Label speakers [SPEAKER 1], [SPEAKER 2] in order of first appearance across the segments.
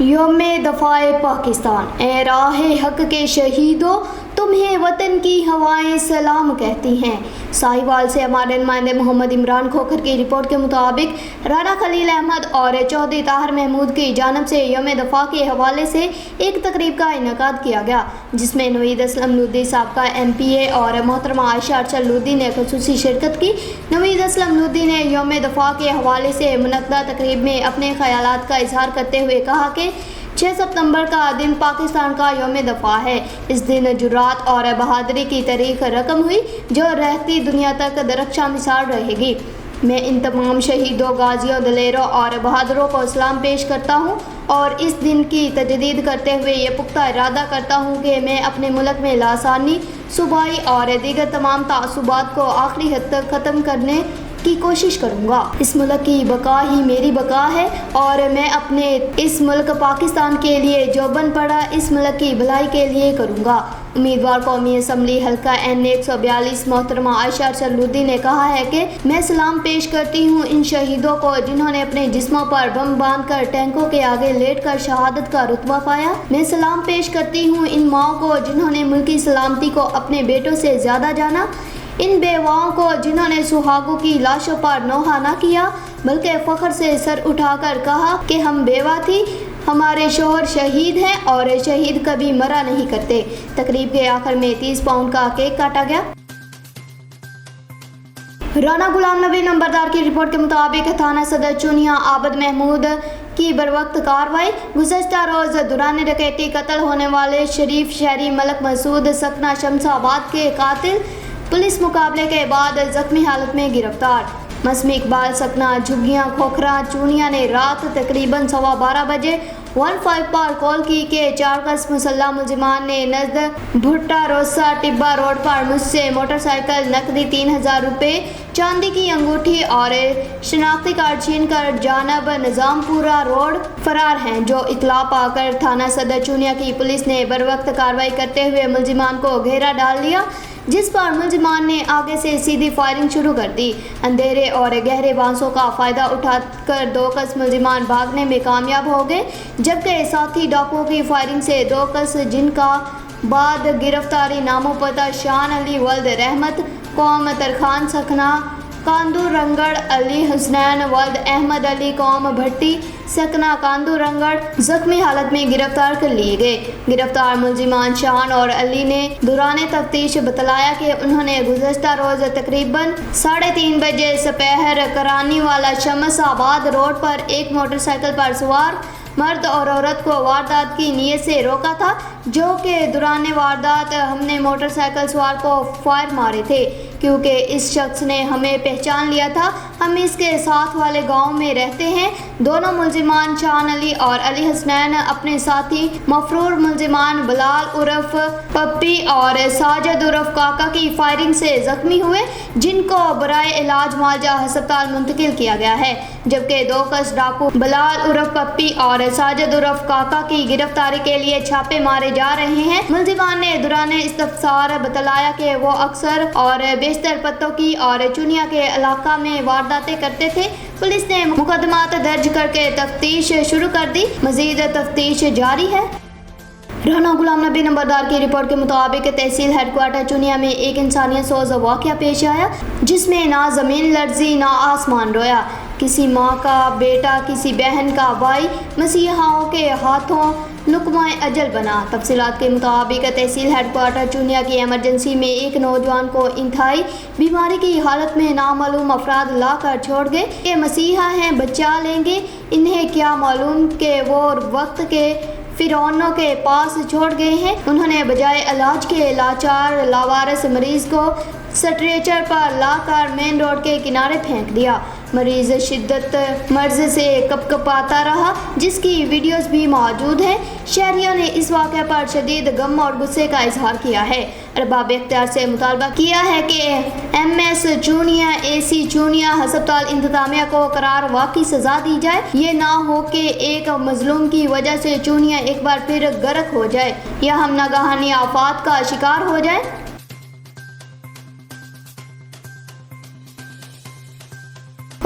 [SPEAKER 1] یوم دفاع پاکستان، اے راہ حق کے شہیدوں، تمہیں وطن کی ہوائیں سلام کہتی ہیں۔ ساہیوال سے ہمارے نمائندے محمد عمران کھوکھر کی رپورٹ کے مطابق رانا خلیل احمد اور چودھری طاہر محمود کی جانب سے یوم دفاع کے حوالے سے ایک تقریب کا انعقاد کیا گیا، جس میں نوید اسلم لودھی سابقہ MPA اور محترمہ عائشہ ارشد لودھی نے خصوصی شرکت کی۔ نوید اسلم لودھی نے یوم دفاع کے حوالے سے منعقدہ تقریب میں اپنے خیالات کا اظہار کرتے ہوئے کہا کہ 6 ستمبر کا دن پاکستان کا یوم دفاع ہے۔ اس دن جرات اور بہادری کی تاریخ رقم ہوئی جو رہتی دنیا تک درخشاں مثال رہے گی۔ میں ان تمام شہیدوں، غازیوں، دلیروں اور بہادروں کو سلام پیش کرتا ہوں اور اس دن کی تجدید کرتے ہوئے یہ پختہ ارادہ کرتا ہوں کہ میں اپنے ملک میں لاسانی، صوبائی اور دیگر تمام تعصبات کو آخری حد تک ختم کرنے کی کوشش کروں گا۔ اس ملک کی بقا ہی میری بقا ہے اور میں اپنے اس ملک پاکستان کے لیے جو بن پڑا اس ملک کی بھلائی کے لیے کروں گا۔ امیدوار قومی اسمبلی حلقہ N 142 محترمہ عائشہ ارشد لودھی نے کہا ہے کہ میں سلام پیش کرتی ہوں ان شہیدوں کو جنہوں نے اپنے جسموں پر بم باندھ کر ٹینکوں کے آگے لیٹ کر شہادت کا رتبہ پایا۔ میں سلام پیش کرتی ہوں ان ماؤں کو جنہوں نے ملکی سلامتی کو اپنے بیٹوں سے زیادہ جانا، ان بیواؤں کو جنہوں نے سہاگوں کی لاشوں پر نوحہ نہ کیا بلکہ فخر سے سر اٹھا کر کہا کہ ہم بیوہ تھی، ہمارے شوہر شہید ہیں اور شہید کبھی مرا نہیں کرتے۔ تقریب کے آخر میں 30 پاؤنڈ کا کیک کاٹا گیا۔ رانا غلام نبی نمبردار کی رپورٹ کے مطابق تھانہ صدر چونیا عابد محمود کی بروقت کارروائی۔ گزشتہ روز دوران ڈکیتی قتل ہونے والے شریف شہری ملک مسعود سکنہ شمس آباد کے قاتل پولیس مقابلے کے بعد زخمی حالت میں گرفتار۔ مسمی اقبال سکنہ جھگیاں کھوکھرا چونیا نے رات تقریباً 12:15 بجے 15 پر کال کی کہ 4 مسلح ملزمان نے نزد بھٹا روسا ٹبا روڈ پر مجھ سے موٹر سائیکل، نقدی 3000 روپے، چاندی کی انگوٹھی اور شناختی کارڈ چھین کر جانب نظام پورہ روڈ فرار ہیں، جو اطلاع پا کر تھانہ صدر چونیا کی پولیس نے بروقت کارروائی کرتے ہوئے ملزمان کو گھیرا ڈال لیا، جس پر ملزمان نے آگے سے سیدھی فائرنگ شروع کر دی۔ اندھیرے اور گہرے بانسوں کا فائدہ اٹھا کر 2 ملزمان بھاگنے میں کامیاب ہو گئے، جبکہ ساتھی ڈاکوؤں کی فائرنگ سے 2 جن کا بعد گرفتاری نامو پتہ شان علی ولد رحمت قوم ترخان سکنہ کاندو رنگڑ، علی حسنین ولد احمد علی قوم بھٹی سکنہ کاندو رنگڑ زخمی حالت میں گرفتار کر لیے گئے۔ گرفتار ملزمان شان اور علی نے دوران تفتیش بتلایا کہ انہوں نے گزشتہ روز تقریباً 3:30 بجے سپہر کرانی والا شمس آباد روڈ پر ایک موٹر سائیکل پر سوار مرد اور عورت کو واردات کی نیت سے روکا تھا، جو کہ دوران واردات ہم نے موٹر سائیکل سوار کو فائر مارے تھے کیونکہ اس شخص نے ہمیں پہچان لیا تھا، ہم اس کے ساتھ والے گاؤں میں رہتے ہیں۔ دونوں ملزمان شان علی اور علی حسنین اپنے ساتھی مفرور ملزمان بلال عرف پپی اور ساجد عرف کاکا کی فائرنگ سے زخمی ہوئے، جن کو برائے علاج معالجہ ہسپتال منتقل کیا گیا ہے، جبکہ 2 ڈاکو بلال عرف پپی اور ساجد عرف کاکا کی گرفتاری کے لیے چھاپے مارے جا رہے ہیں۔ ملزمان نے دوران استفسار بتلایا کہ وہ اکثر اور بیشتر پتوں کی اور چونیا کے علاقہ میں وارداتیں کرتے تھے۔ پولیس نے مقدمات درج کر کے تفتیش شروع کر دی، مزید تفتیش جاری ہے۔ رانا غلام نبی نمبردار کی رپورٹ کے مطابق تحصیل ہیڈ کوارٹر چونیا میں ایک انسانیت سوز واقعہ پیش آیا، جس میں نہ زمین لرزی نہ آسمان رویا۔ کسی ماں کا بیٹا، کسی بہن کا بھائی مسیحاؤں کے ہاتھوں لقمہ اجل بنا۔ تفصیلات کے مطابق تحصیل ہیڈ کوارٹر چونیا کی ایمرجنسی میں ایک نوجوان کو انتہائی بیماری کی حالت میں نامعلوم افراد لا کر چھوڑ گئے کہ مسیحا ہیں، بچا لیں گے۔ انہیں کیا معلوم کہ وہ وقت کے فرعونوں کے پاس چھوڑ گئے ہیں۔ انہوں نے بجائے علاج کے لاچار لاوارث مریض کو سٹریچر پر لا کر مین روڈ کے کنارے پھینک دیا۔ مریض شدت مرض سے کپکپاتا رہا، جس کی ویڈیوز بھی موجود ہیں۔ شہریوں نے اس واقعے پر شدید غم اور غصے کا اظہار کیا ہے۔ ارباب اختیار سے مطالبہ کیا ہے کہ MS چونیا، AC چونیا ہسپتال انتظامیہ کو قرار واقعی سزا دی جائے۔ یہ نہ ہو کہ ایک مظلوم کی وجہ سے چونیا ایک بار پھر غرق ہو جائے یا ہم ناگہانی آفات کا شکار ہو جائیں۔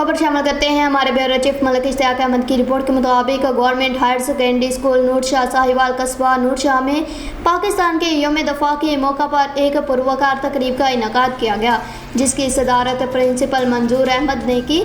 [SPEAKER 1] खबर शामिल करते हैं हमारे ब्यूरो चीफ मलिक इश्तियाक अहमद की रिपोर्ट के मुताबिक गवर्नमेंट हायर सेकेंडरी स्कूल नूर शाह साहिवाल कस्बा नूर शाह में पाकिस्तान के यौम दफा के मौका पर एक पुरवकार तकरीब का इनेकाद किया गया, जिसकी सदारत प्रिंसिपल मंजूर अहमद ने की।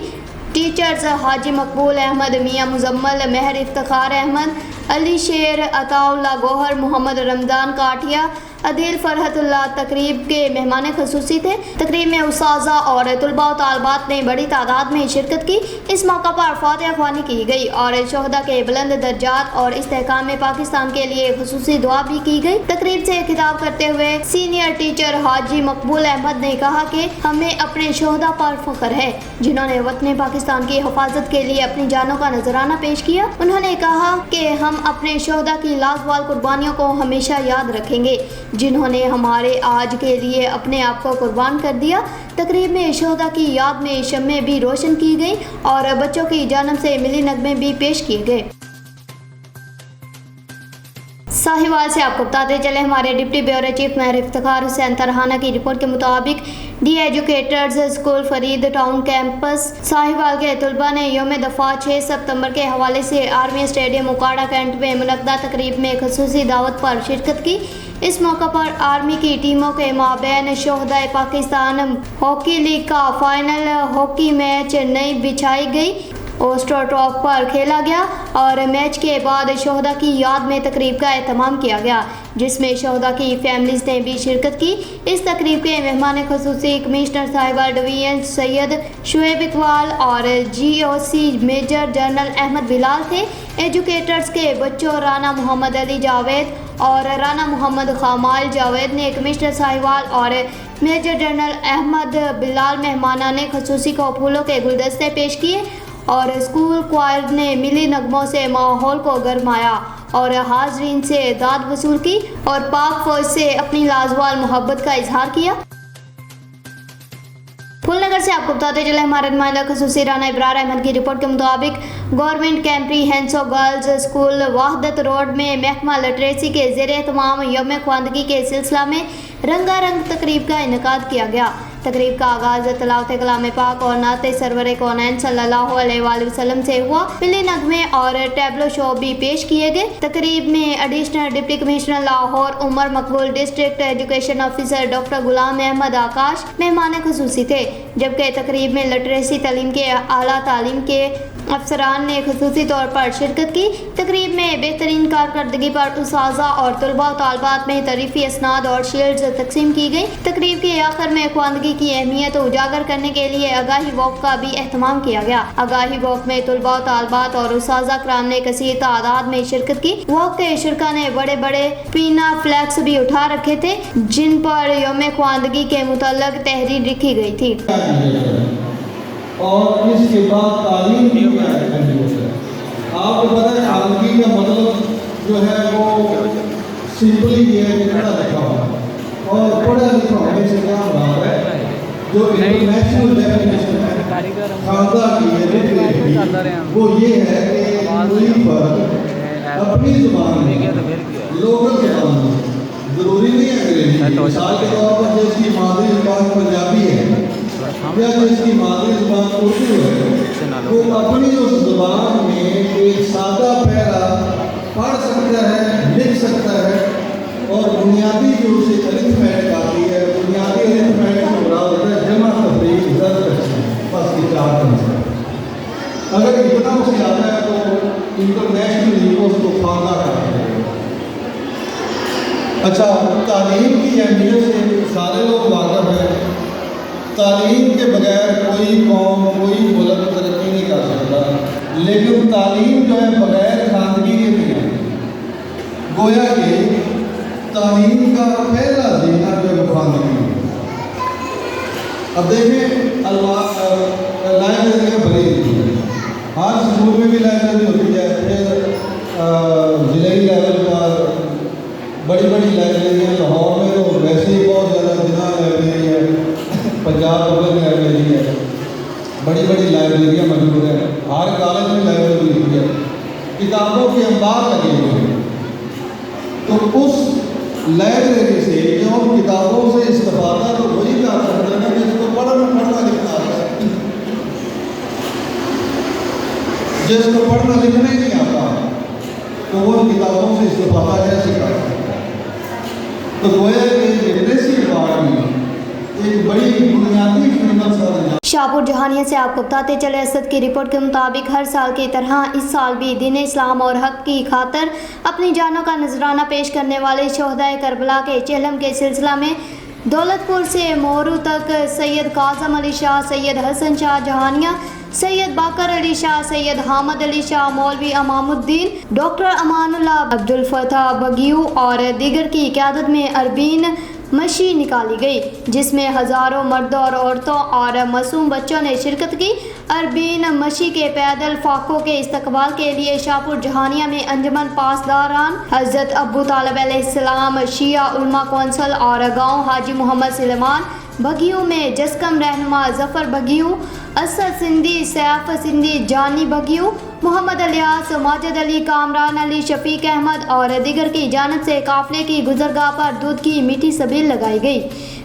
[SPEAKER 1] टीचर्स हाजी मकबूल अहमद, मियाँ मुजम्मल, महर इफ्तिखार अहमद, अली शेर, अताउल्ला गौहर, मोहम्मद रमज़ान काठिया, अदील फरहतुल्लाह तकरीब के मेहमान खसूसी थे। तकरीब में उस्ताज़ा और तलबा व तालबात ने बड़ी तादाद में शिरकत की। इस मौका पर फातिहा ख्वानी की गई और शोहदा के बुलंद दर्जात और इस्तेहकाम में पाकिस्तान के लिए खसूसी दुआ भी की गई। तकरीब से खिताब करते हुए सीनियर टीचर हाजी मकबूल अहमद ने कहा कि हमें अपने शोहदा पर फख्र है, जिन्होंने वतन पाकिस्तान की हिफाजत के लिए अपनी जानों का नजराना पेश किया। उन्होंने कहा कि हम अपने शोहदा की लाजवाब कुर्बानियों को हमेशा याद रखेंगे, जिन्होंने हमारे आज के लिए अपने आप को कुर्बान कर दिया। तकरीब में शोहदा की याद में शम्में भी रोशन की गई और बच्चों की जानिब से मिली नगमे भी पेश किए गए। साहिवाल से आपको बताते चले हमारे deputy bureau chief Mehar Iftikhar Hussain Tarhana की रिपोर्ट के मुताबिक the educators school Farid town campus Sahiwal के तलबा ने यौम दफा 6 सितंबर के हवाले से आर्मी स्टेडियम उकाड़ा कैंट में मुनक्दा तकरीब में खसूसी दावत पर शिरकत की। इस मौका पर आर्मी की टीमों के माबैन शोहदाए पाकिस्तान हॉकी लीग का फाइनल हॉकी मैच नई बिछाई गई, ओस्ट्रोटॉप पर खेला गया और मैच के बाद शोहदा की याद में तकरीब का एहतमाम किया गया, जिसमें शोहदा की फैमिलीज ने भी शिरकत की। इस तकरीब के मेहमान खसूसी कमिश्नर साहिवाल डिवीजन सैयद शुएब इकबाल और GOC major general Ahmed Bilal थे। एजुकेटर्स के बच्चों राना मोहम्मद अली जावेद और राना मोहम्मद खामाल जावेद ने कमिश्नर साहिवाल और मेजर जनरल अहमद बिलाल मेहमाना ने खसूसी को फूलों के गुलदस्ते पेश किए और स्कूल क्वायर ने मिली नगमों से माहौल को गरमाया और हाजरीन से दाद वसूल की और पाक फौज से अपनी लाजवाल मोहब्बत का इजहार किया। फुलनगर से आपको बताते चले हमारे नुमाइंदा खसूसी राना इब्रार अहमद की रिपोर्ट के मुताबिक गवर्नमेंट कैम्प्रीहेंसिव गर्ल्स स्कूल वाहदत रोड में महकमा लिटरेसी के ज़ेर एहतमाम यौम ख्वानदगी के सिलसिला में रंगारंग तकरीब का इनेकाद किया गया। तकरीब का आगाज़ तलावत कलाम पाक और नाते सरवर कौनैन सल्लल्लाहु अलैहि वसल्लम से हुआ। मिली नगमे और टैबलो शो भी पेश किए गए। तकरीब में additional deputy commissioner Lahore Umar Maqbool, district education officer doctor Ghulam Ahmed Akash मेहमान खसूसी थे, जबकि तकरीब में लिटरेसी तालीम के आला तालीम के अफसरान ने खसूसी तौर पर शिरकत की। तकरीब में बेहतरीन कारकर्दगी पर उस्ताज़ा और तलबा व तालबात में तरीफ़ी असनाद और शील्ड्स तकसीम की गई। तकरीब के आखिर में ख्वानदगी की अहमियत उजागर करने के लिए आगाही वॉक का भी एहतमाम किया गया। आगाही वॉक में तलबा व तालबात और उस्ताज़ा कराम ने कसीर तादाद में शिरकत की। वॉक के शुरका ने बड़े बड़े पीना फ्लैक्स भी उठा रखे थे, जिन पर यौम ख्वानदगी के मुतल्लक तहरीर लिखी गई थी।
[SPEAKER 2] और इसके बाद तालीम भी आपको पता है ख्वानदगी का मतलब जो है वो सिंपली ये है कि पढ़ा लिखा हो और पढ़ा लिखा होने से क्या मुराद है जो इंटरनेशनल डेफिनेशन है खानदा की है वो ये है कि कोई पर अपनी ज़ुबान में लोकल ज़ुबान में ज़रूरी नहीं है अंग्रेजी। मिसाल के तौर पर जिसकी मादरी ज़ुबान पंजाबी है या जिसकी मादरी ज़ुबान उर्दू है वो अपनी उस ज़ुबान में एक सादा पैरा पढ़ सकता है, लिख सकता है और बुनियादी जो उसे अरिथमेटिक आती है, बुनियादी अरिथमेटिक से मुराद होता है जमा तफरीक ज़ब्त बस ये 4 कंसेप्ट। अगर इतना उसे आता है तो इंटरनेशनली उसको खानदा कहते हैं। अच्छा, तालीम की अहमियत से सारे लोग वाक़िफ़ हैं। तालीम के बगैर कोई कौम कोई मुल्क तरक्की नहीं कर सकता, लेकिन तालीम जो है बगैर खानदगी के नहीं है। गोया कि तालीम का पहला देना जो है खानदगी। अब देखें लाइब्रेरी भरी हुई है, हर स्कूल में भी लाइब्रेरी होती है, फिर ज़िले लेवल पर बड़ी बड़ी लाइब्रेरियाँ, लाहौर में तो वैसे ही बहुत ज़्यादा जिना लाइब्रेरी है, पंजाब पब्लिक लाइब्रेरी है, बड़ी बड़ी लाइब्रेरियाँ मौजूद हैं, हर कॉलेज में लाइब्रेरी होती है, किताबों के अंबार लगे हुए हैं। तो उस लाइब्रेरी से जो किताबों से इस्तेफादा तो वही कर सकते हैं जिसको पढ़ना लिखना आता है। जिसको पढ़ना लिखना ही नहीं आता तो वो किताबों से इस्तेफादा कैसे कर सकता है। तो गोया कि लिटरेसी डिपार्टमेंट एक बड़ी बुनियादी क्रिमिनल साधन।
[SPEAKER 1] शाहपुर जहानिया से आपको बताते चले, असद की रिपोर्ट के मुताबिक हर साल की तरह इस साल भी दीन इस्लाम और हक की खातर अपनी जानों का नजराना पेश करने वाले शोहदाए करबला के चेहलम के सिलसिला में दौलतपुर से मोरू तक सैयद काज़म अली शाह, सैयद हसन शाह जहानिया, सैयद बाकर अली शाह, सैयद हामद अली शाह, मौलवी अमामुद्दीन, डॉक्टर अमानुल्लाह, अब्दुल फतह बगियू और दीगर की क़यादत में अरबीन मशी निकाली गई, जिसमें हज़ारों मर्द और औरतों और मासूम बच्चों ने शिरकत की। अरबीन मशी के पैदल फाकों के इस्तकबाल के लिए शाहपुर जहानिया में अंजमन पासदारान हज़रत अबू तालिब अलैहिस्सलाम, शिया उलमा कौंसल और गाँव हाजी मोहम्मद सुलेमान बगियों में जस्कम रहनुमा जफ़र बगियों, असद सिंधी, सैफ सिंधी, जानी बगियों, मोहम्मद अलियास, माजिद अली, कामरान अली, शफीक अहमद और दीगर की जानिब से काफ़िले की गुजरगाह पर दूध की मीठी सबील लगाई गई।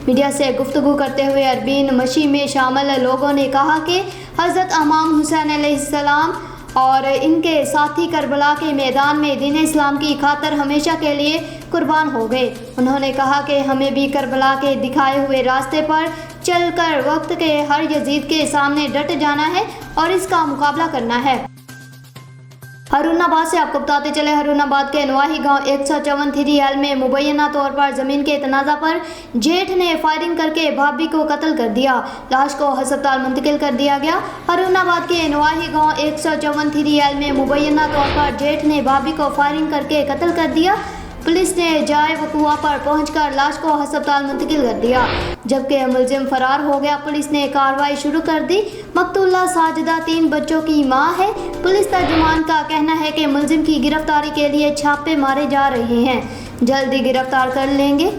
[SPEAKER 1] मीडिया से गुफ्तगू करते हुए अरबीन मशी में शामिल लोगों ने कहा कि हज़रत इमाम हुसैन अलैहिस्सलाम और इनके साथी करबला के मैदान में दीन इस्लाम की खातर हमेशा के लिए कुर्बान हो गए। उन्होंने कहा कि हमें भी करबला के दिखाए हुए रास्ते पर चलकर वक्त के हर यजीद के सामने डट जाना है और इसका मुकाबला करना है। हरुनाबाद से आपको बताते चले, हरुनाबाद के नवाही गांव 154 में मुबैना तौर पर ज़मीन के तनाज़ा पर जेठ ने फायरिंग करके भाभी को कत्ल कर दिया। लाश को हस्पताल मुंतकिल कर दिया गया। हरुनाबाद के नवाही गांव 154 में मुबैना तौर पर जेठ ने भाभी को फायरिंग करके कत्ल कर दिया। पुलिस ने जाए वकुआ पर पहुंचकर लाश को हस्पताल मुंतकिल कर दिया, जबकि मुलजिम फरार हो गया। पुलिस ने कार्रवाई शुरू कर दी। मकतूला साजिदा 3 बच्चों की मां है। पुलिस तर्जुमान का कहना है कि मुलजिम की गिरफ्तारी के लिए छापे मारे जा रहे हैं, जल्दी गिरफ्तार कर लेंगे।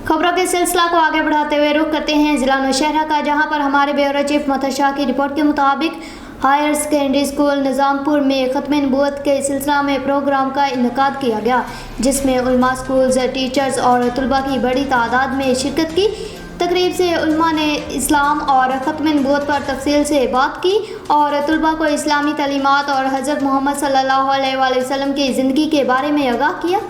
[SPEAKER 1] खबरों के सिलसिला को आगे बढ़ाते हुए रुख करते हैं जिला नौशहरा का, जहां पर हमारे ब्यूरो चीफ मथर शाह की रिपोर्ट के मुताबिक हायर सेकेंडरी स्कूल निज़ामपुर में ख़त्म नबूवत के सिलसिला में प्रोग्राम का इनेकाद किया गया, जिसमें उलमा, स्कूल्स, टीचर्स और तलबा की बड़ी तादाद में शिरकत की। तकरीब से उलमा ने इस्लाम और ख़त्म नबूवत पर तफसील से बात की और तलबा को इस्लामी तालीमात और हज़रत मोहम्मद सल्लल्लाहु अलैहि वसल्लम की ज़िंदगी के बारे में आगाह किया।